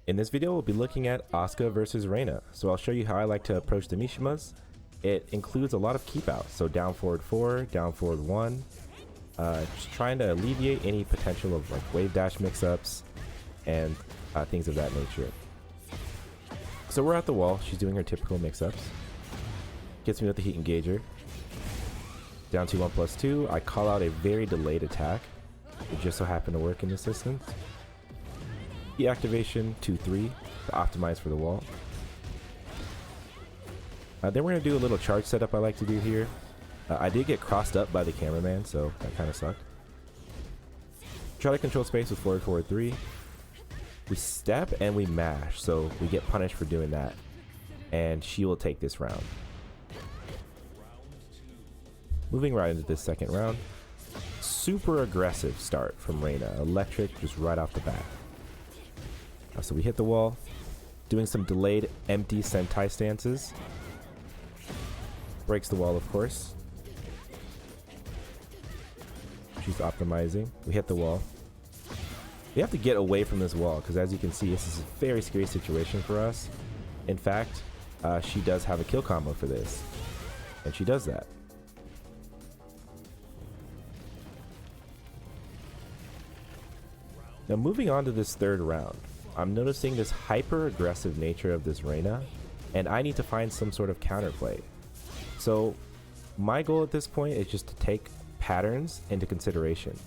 In this video, we'll be looking at Asuka versus Reina. So I'll show you how I like to approach the Mishimas. It includes a lot of keep outs, so down forward 4, down forward 1, just trying to alleviate any potential of like wave dash mix-ups and things of that nature. So we're at the wall, she's doing her typical mix-ups. Gets me with the heat engager. Down to 1+2, I call out a very delayed attack. It just so happened to work in this instance. Activation 2-3 to optimize for the wall. Then we're going to do a little charge setup I like to do here. I did get crossed up by the cameraman, so that kind of sucked. Try to control space with forward, forward 3. We step and we mash, so we get punished for doing that. And she will take this round. Moving right into this second round. Super aggressive start from Reina. Electric just right off the bat. So we hit the wall, doing some delayed empty sentai stances. Breaks the wall, of course. She's optimizing. We hit the wall. We have to get away from this wall because, as you can see, this is a very scary situation for us. In fact, she does have a kill combo for this, and she does that. Now moving on to this third round. I'm noticing this hyper aggressive nature of this Reina, and I need to find some sort of counterplay. So my goal at this point is just to take patterns into consideration.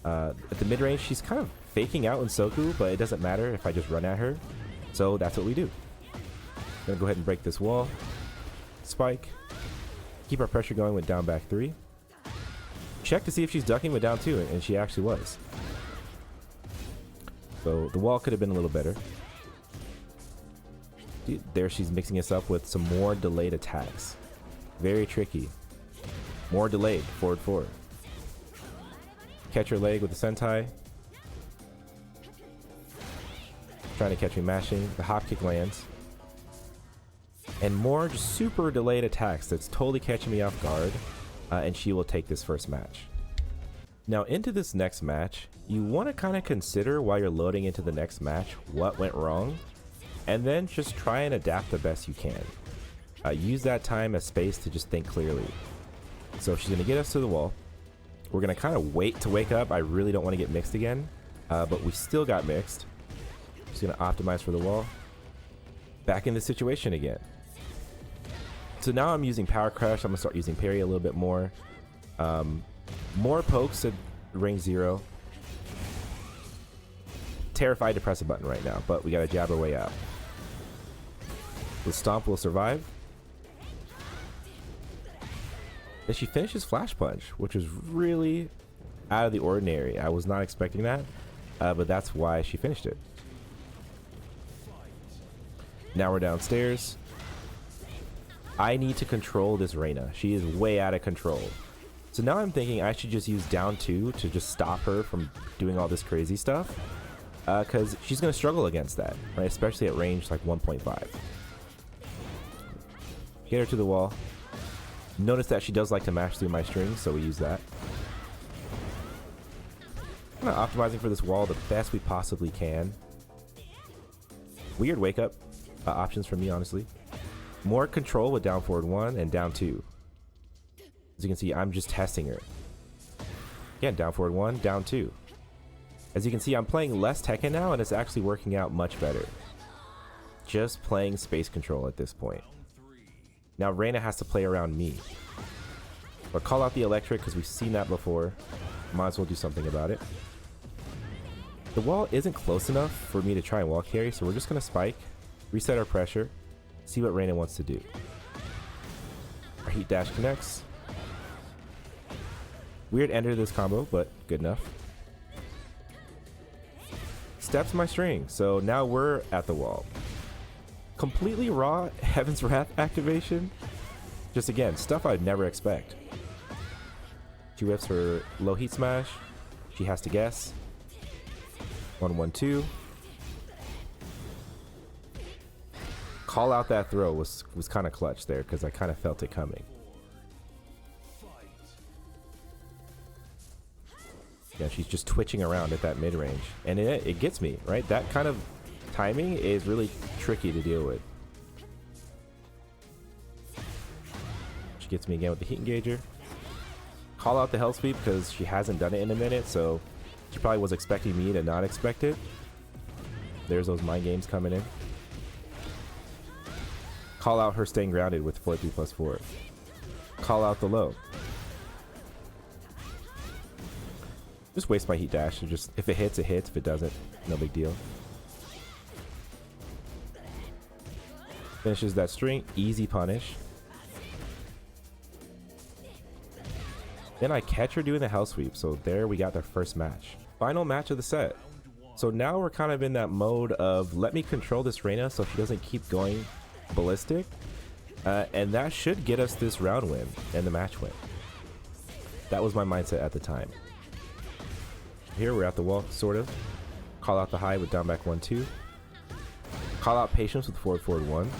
At the mid range, she's kind of faking out in Soku, but it doesn't matter if I just run at her. So that's what we do. Gonna go ahead and break this wall. Spike. Keep our pressure going with down back 3. Check to see if she's ducking with down 2, and she actually was. So the wall could have been a little better. There she's mixing us up with some more delayed attacks. Very tricky. More delayed, forward 4. Catch her leg with the sentai. Trying to catch me mashing. The hop kick lands. And more just super delayed attacks that's totally catching me off guard. And she will take this first match. Now into this next match, you want to kind of consider while you're loading into the next match what went wrong, and then just try and adapt the best you can. Use that time as space to just think clearly. So she's going to get us to the wall. We're going to kind of wait to wake up. I really don't want to get mixed again, but we still got mixed. She's going to optimize for the wall. Back in the situation again. So now I'm using Power Crush. I'm going to start using parry a little bit more. More pokes at ring 0. Terrified to press a button right now, but we gotta jab our way out. The stomp will survive. Then she finishes Flash Punch, which was really out of the ordinary. I was not expecting that, but that's why she finished it. Now we're downstairs. I need to control this Reina. She is way out of control. So now I'm thinking I should just use down 2 to just stop her from doing all this crazy stuff. Because she's going to struggle against that, right? Especially at range like 1.5. Get her to the wall. Notice that she does like to mash through my strings, so we use that. Kind of optimizing for this wall the best we possibly can. Weird wake up options for me, honestly. More control with down forward 1 and down 2. As you can see, I'm just testing her. Again, down forward 1, down 2. As you can see, I'm playing less Tekken now, and it's actually working out much better. Just playing space control at this point. Now Reina has to play around me. But call out the electric because we've seen that before. Might as well do something about it. The wall isn't close enough for me to try and wall carry, so we're just going to spike, reset our pressure, see what Reina wants to do. Our heat dash connects. Weird ender to this combo, but good enough. Steps my string, so now we're at the wall. Completely raw Heaven's Wrath activation. Just again, stuff I'd never expect. She whips her low heat smash. She has to guess. 1-1-2. Call out that throw was kind of clutch there because I kind of felt it coming. Yeah, she's just twitching around at that mid-range. And it gets me, right? That kind of Timing is really tricky to deal with. She gets me again with the heat engager. Call out the hell sweep because she hasn't done it in a minute, so she probably was expecting me to not expect it. There's those mind games coming in. Call out her staying grounded with 4-3+4. Call out the low. Just waste my heat dash. And just if it hits, it hits. If it doesn't, no big deal. Finishes that string. Easy punish. Then I catch her doing the hell sweep. So there we got the first match. Final match of the set. So now we're kind of in that mode of let me control this Reina so she doesn't keep going ballistic. And that should get us this round win and the match win. That was my mindset at the time. Here we're at the wall, sort of. Call out the high with down back 1-2. Call out patience with forward 1.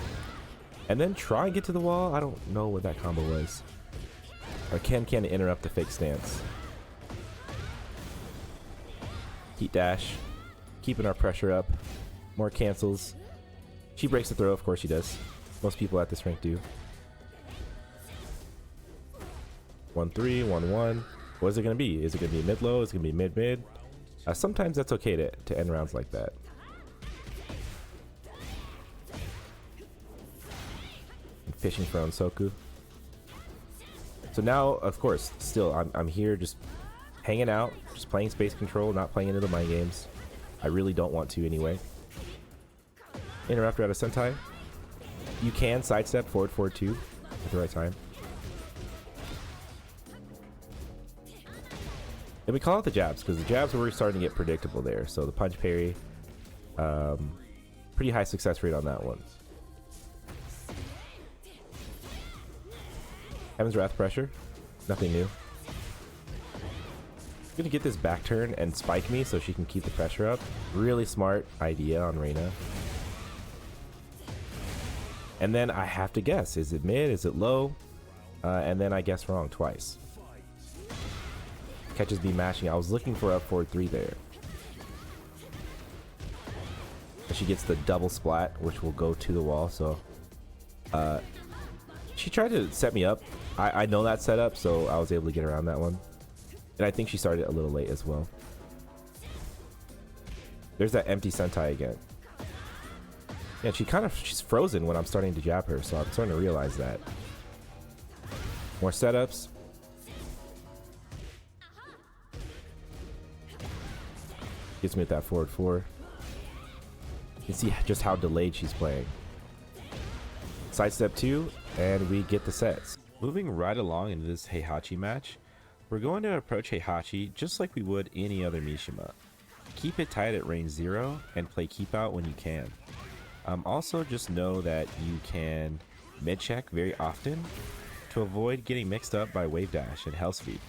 And then try and get to the wall. I don't know what that combo was. Or can interrupt the fake stance. Heat dash. Keeping our pressure up. More cancels. She breaks the throw, of course she does. Most people at this rank do. 1-3, 1-1. What is it going to be? Is it going to be mid-low? Is it going to be mid-mid? Sometimes that's okay to end rounds like that. And fishing for Onsoku. So now, of course, still, I'm here just hanging out, just playing space control, not playing into the mind games. I really don't want to anyway. Interrupt her out of Sentai. You can sidestep forward 4-2 at the right time. And we call out the jabs because the jabs were starting to get predictable there. So the punch parry, pretty high success rate on that one. Heaven's Wrath pressure, nothing new. Gonna get this back turn and spike me so she can keep the pressure up. Really smart idea on Reina. And then I have to guess, is it mid, is it low? And then I guess wrong twice. Catches me mashing. I was looking for up forward 3 there. And she gets the double splat, which will go to the wall. So she tried to set me up. I know that setup, so I was able to get around that one. And I think she started a little late as well. There's that empty Sentai again. Yeah, she's frozen when I'm starting to jab her, so I'm starting to realize that. More setups. Gets me with that forward 4. You can see just how delayed she's playing. Sidestep 2, and we get the sets. Moving right along into this Heihachi match, we're going to approach Heihachi just like we would any other Mishima. Keep it tight at range 0 and play keep out when you can. Also just know that you can mid check very often to avoid getting mixed up by wave dash and hell sweep.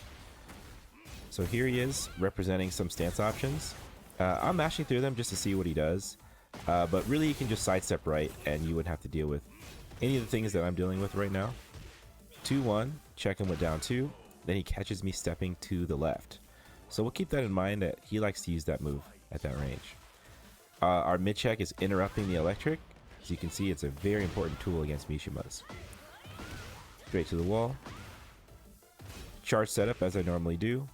So here he is representing some stance options. I'm mashing through them just to see what he does, but really you can just sidestep right and you wouldn't have to deal with any of the things that I'm dealing with right now. 2-1, check him with down 2, then he catches me stepping to the left. So we'll keep that in mind that he likes to use that move at that range. Our mid check is interrupting the electric. As you can see, it's a very important tool against Mishimas. Straight to the wall. Charge setup as I normally do.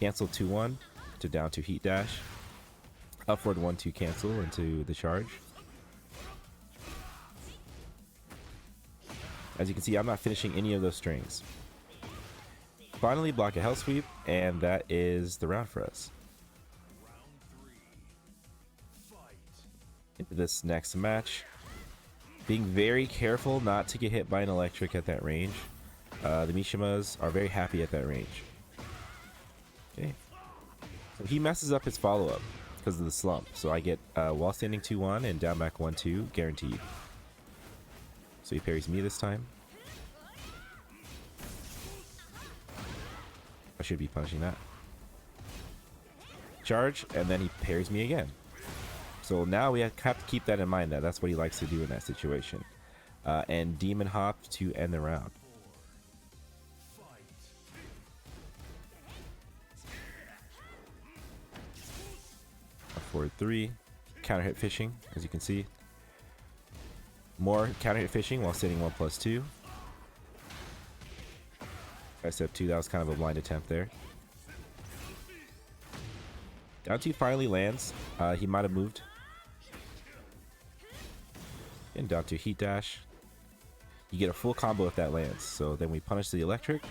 Cancel 2-1 to down 2 heat dash. Upward 1-2 cancel into the charge. As you can see, I'm not finishing any of those strings. Finally, block a hell sweep, and that is the round for us. Into this next match, being very careful not to get hit by an electric at that range. The Mishimas are very happy at that range. Okay, so he messes up his follow-up because of the slump, so I get wall standing 2-1 and down back 1-2 guaranteed. So he parries me this time. I should be punishing that. Charge, and then he parries me again. So now we have to keep that in mind, that that's what he likes to do in that situation. And Demon Hop to end the round. Forward 3. counter hit fishing, as you can see. More counter hit fishing while standing 1+2. I step 2, that was kind of a blind attempt there. Down 2 finally lands. He might have moved. And down 2 heat dash. You get a full combo if that lands. So then we punish the electric.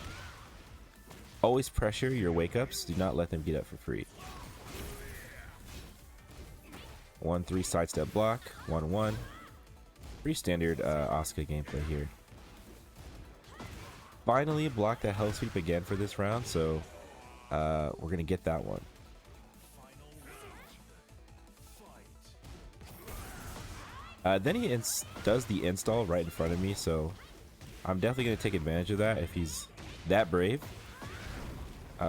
Always pressure your wake ups. Do not let them get up for free. 1-3 sidestep block. 1-1. Pretty standard Asuka gameplay here. Finally block that hell sweep again for this round. So we're going to get that one. Then he does the install right in front of me, so I'm definitely going to take advantage of that if he's that brave.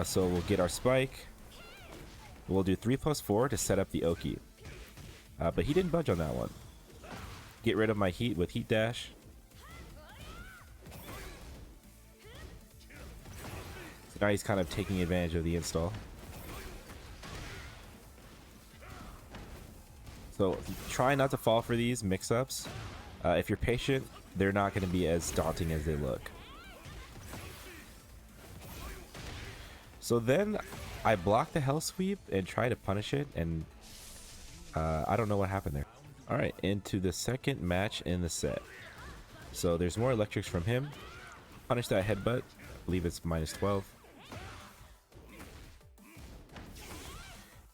So we'll get our spike. We'll do 3+4 to set up the Oki. But he didn't budge on that one. Get rid of my heat with heat dash. So now he's kind of taking advantage of the install. So try not to fall for these mix-ups. If you're patient, they're not going to be as daunting as they look. So then I block the hell sweep and try to punish it, and I don't know what happened there. Alright, into the second match in the set. So there's more electrics from him. Punish that headbutt. I believe it's -12.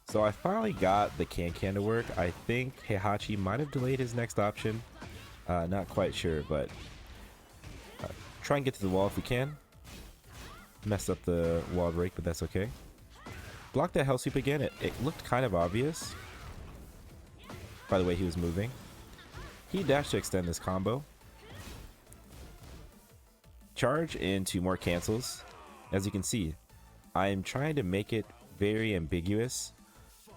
So I finally got the can to work. I think Heihachi might have delayed his next option. Not quite sure, but try and get to the wall if we can. Messed up the wall break, but that's okay. Block that hell sweep again. It looked kind of obvious. By the way, he was moving. He dashed to extend this combo. Charge into more cancels. As you can see, I'm trying to make it very ambiguous.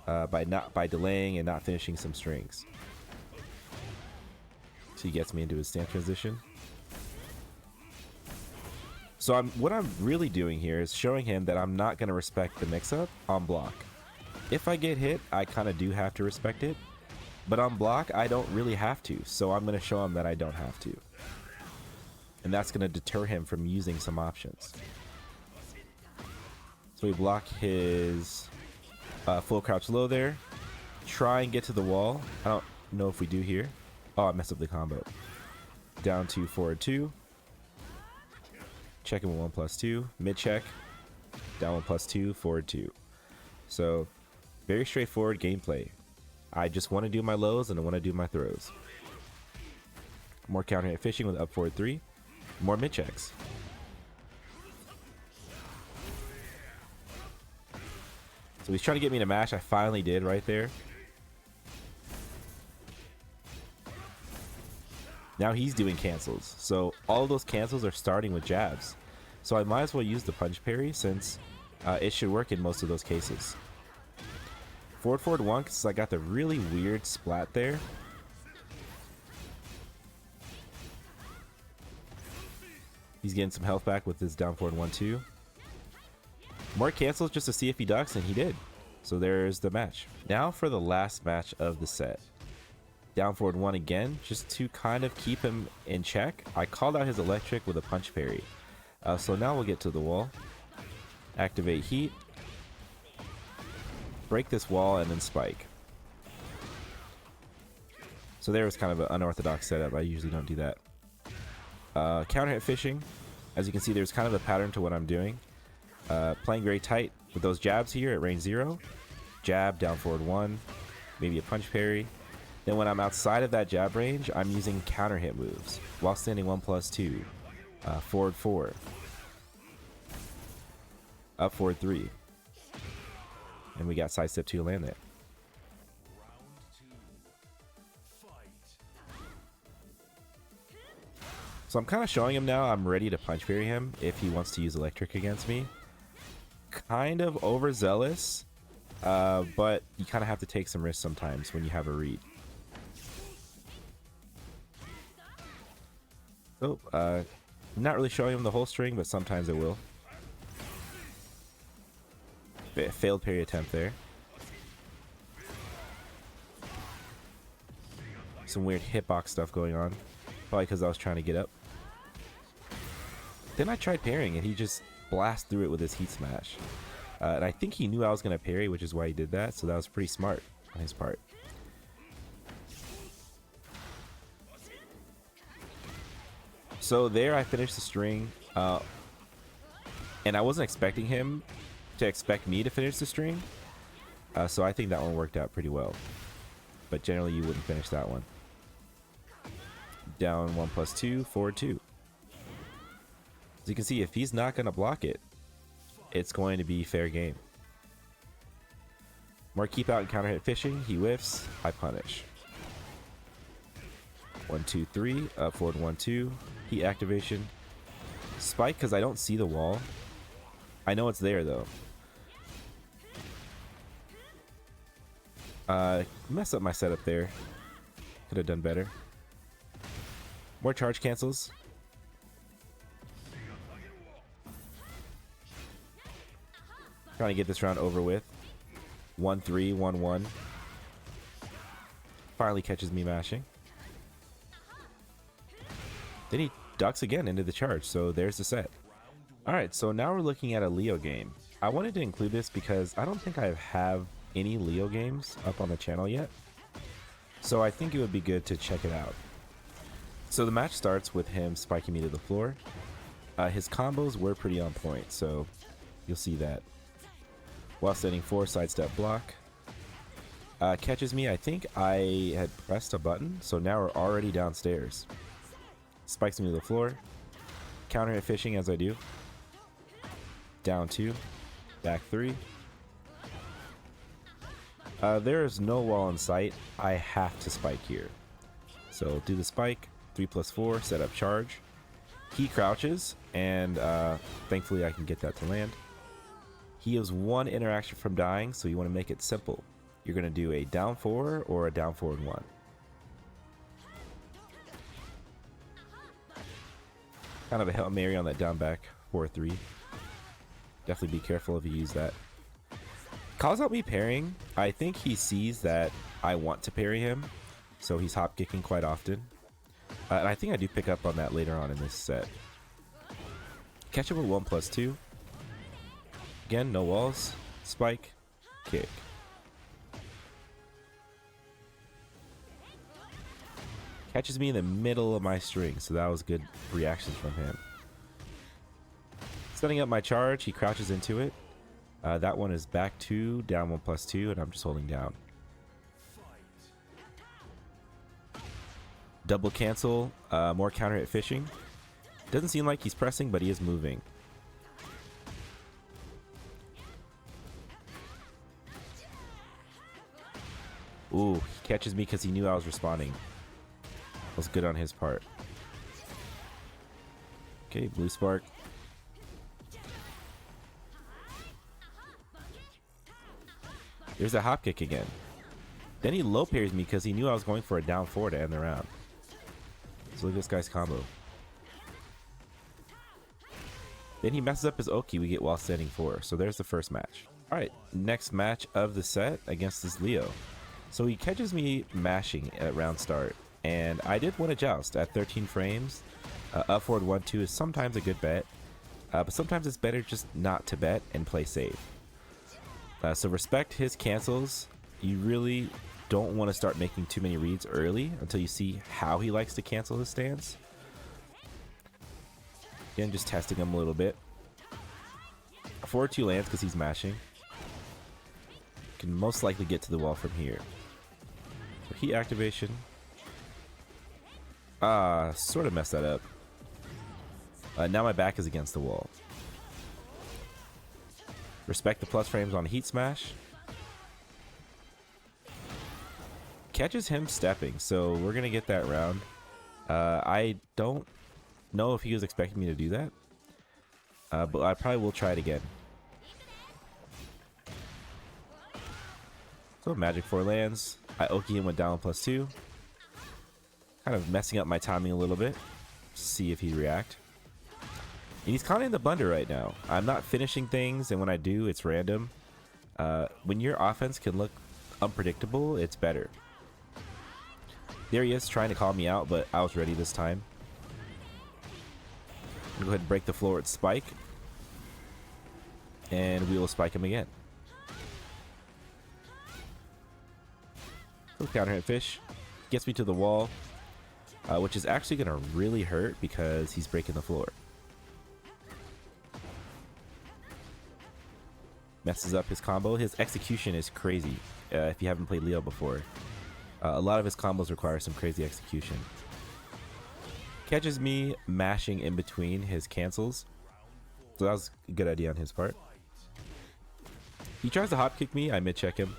By delaying and not finishing some strings. So he gets me into his stance transition. So what I'm really doing here is showing him that I'm not going to respect the mix-up on block. If I get hit, I kind of do have to respect it. But on block, I don't really have to. So I'm going to show him that I don't have to. And that's going to deter him from using some options. So we block his full crouch low there. Try and get to the wall. I don't know if we do here. Oh, I messed up the combo. Down 2, forward 2. Check him with 1+2. Mid check. Down 1+2, forward 2. So, very straightforward gameplay. I just want to do my lows and I want to do my throws. More counter hit fishing with up forward 3. More mid checks. So he's trying to get me to mash. I finally did right there. Now he's doing cancels. So all of those cancels are starting with jabs. So I might as well use the punch parry since it should work in most of those cases. Forward 1 because I got the really weird splat there. He's getting some health back with his down forward 1-2. More cancels just to see if he ducks, and he did. So there's the match. Now for the last match of the set. Down forward 1 again, just to kind of keep him in check. I called out his electric with a punch parry. So now we'll get to the wall. Activate heat. Break this wall and then spike. So there was kind of an unorthodox setup. I usually don't do that. Counter hit fishing. As you can see, there's kind of a pattern to what I'm doing. Playing very tight with those jabs here at range 0. Jab, down forward 1, maybe a punch parry. Then when I'm outside of that jab range, I'm using counter hit moves while standing 1+2, forward 4, up forward 3, and we got side step 2 to land there. So I'm kind of showing him now I'm ready to punch parry him if he wants to use electric against me. Kind of overzealous, but you kind of have to take some risks sometimes when you have a read. So, I'm not really showing him the whole string, but sometimes I will. Failed parry attempt there. some weird hitbox stuff going on. Probably because I was trying to get up. Then I tried parrying and he just blasted through it with his heat smash. And I think he knew I was going to parry, which is why he did that. So that was pretty smart on his part. So there I finished the string. And I wasn't expecting him to expect me to finish the string. So I think that one worked out pretty well. But generally you wouldn't finish that one. Down 1+2, forward 2. As you can see, if he's not going to block it, it's going to be fair game. More keep out and counter hit fishing. He whiffs. I punish. 1, 2, 3. Up forward 1, 2. Heat activation. Spike because I don't see the wall. I know it's there though. Mess up my setup there. Could have done better. More charge cancels. Trying to get this round over with. 1-3, 1-1. Finally catches me mashing. Then he ducks again into the charge, so there's the set. Alright, so now we're looking at a Leo game. I wanted to include this because I don't think I have any Leo games up on the channel yet. So I think it would be good to check it out. So the match starts with him spiking me to the floor. His combos were pretty on point, so you'll see that. While standing 4, sidestep block. Catches me. I think I had pressed a button, so now we're already downstairs. Spikes me to the floor. Counter hit fishing as I do. Down 2. Back 3. There is no wall in sight. I have to spike here. So do the spike. 3+4. Set up charge. He crouches, and thankfully I can get that to land. He has 1 interaction from dying, so you want to make it simple. You're going to do a down 4 or a down forward 1. Kind of a Hail Mary on that down back 4-3. Definitely be careful if you use that. Calls out me parrying. I think he sees that I want to parry him, so he's hop kicking quite often. And I think I do pick up on that later on in this set. Catch him with 1+2. Again, no walls. Spike. Kick. Catches me in the middle of my string, so that was good reactions from him. Setting up my charge, he crouches into it. That one is back 2, down 1+2, and I'm just holding down. Double cancel, more counter hit fishing. Doesn't seem like he's pressing, but he is moving. Ooh, he catches me because he knew I was responding. That was good on his part. Okay, blue spark. There's a hop kick again. Then he low parries me because he knew I was going for a down 4 to end the round. So look at this guy's combo. Then he messes up his Oki we get while standing 4. So there's the first match. Alright, next match of the set against this Leo. So he catches me mashing at round start. And I did win a joust at 13 frames. Up forward 1-2 is sometimes a good bet. But sometimes it's better just not to bet and play safe. So respect his cancels. You really don't want to start making too many reads early until you see how he likes to cancel his stance. Again, just testing him a little bit. Forward 2 lands because he's mashing. Can most likely get to the wall from here. So heat activation. Sort of messed that up. Now my back is against the wall. Respect the plus frames on heat smash. Catches him stepping, so we're gonna get that round. I don't know if he was expecting me to do that, but I probably will try it again. So magic 4 lands. I Oki him with down 1+2. Kind of messing up my timing a little bit. See if he'd react. And he's kind of in the blender right now. I'm not finishing things, and when I do, it's random. When your offense can look unpredictable, it's better. There he is, trying to call me out, but I was ready this time. I'm gonna go ahead and break the floor with Spike. And we will spike him again. So counter hit fish. Gets me to the wall. Which is actually gonna really hurt because he's breaking the floor. Messes up his combo. His execution is crazy. If you haven't played Leo before. A lot of his combos require some crazy execution. Catches me mashing in between his cancels. So that was a good idea on his part. He tries to hop kick me. I mid check him.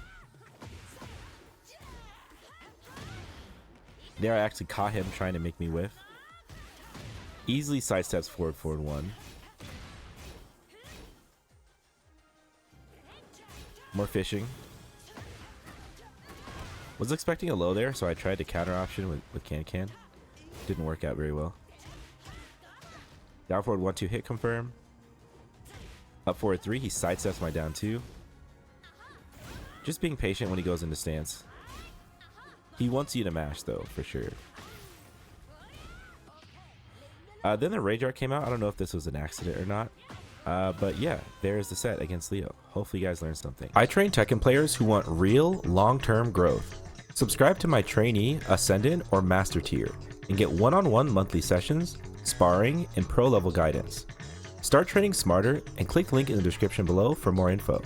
There I actually caught him trying to make me whiff. Easily sidesteps forward 1. More fishing. Was expecting a low there, so I tried to counter option with can. Didn't work out very well. Down forward 1-2 hit confirm. Up forward 3, he sidesteps my down 2. Just being patient when he goes into stance. He wants you to mash though, for sure. Then the Rage Art came out. I don't know if this was an accident or not. But yeah, there's the set against Leo. Hopefully you guys learned something. I train Tekken players who want real, long-term growth. Subscribe to my trainee, ascendant, or master tier and get one-on-one monthly sessions, sparring, and pro level guidance. Start training smarter and click the link in the description below for more info.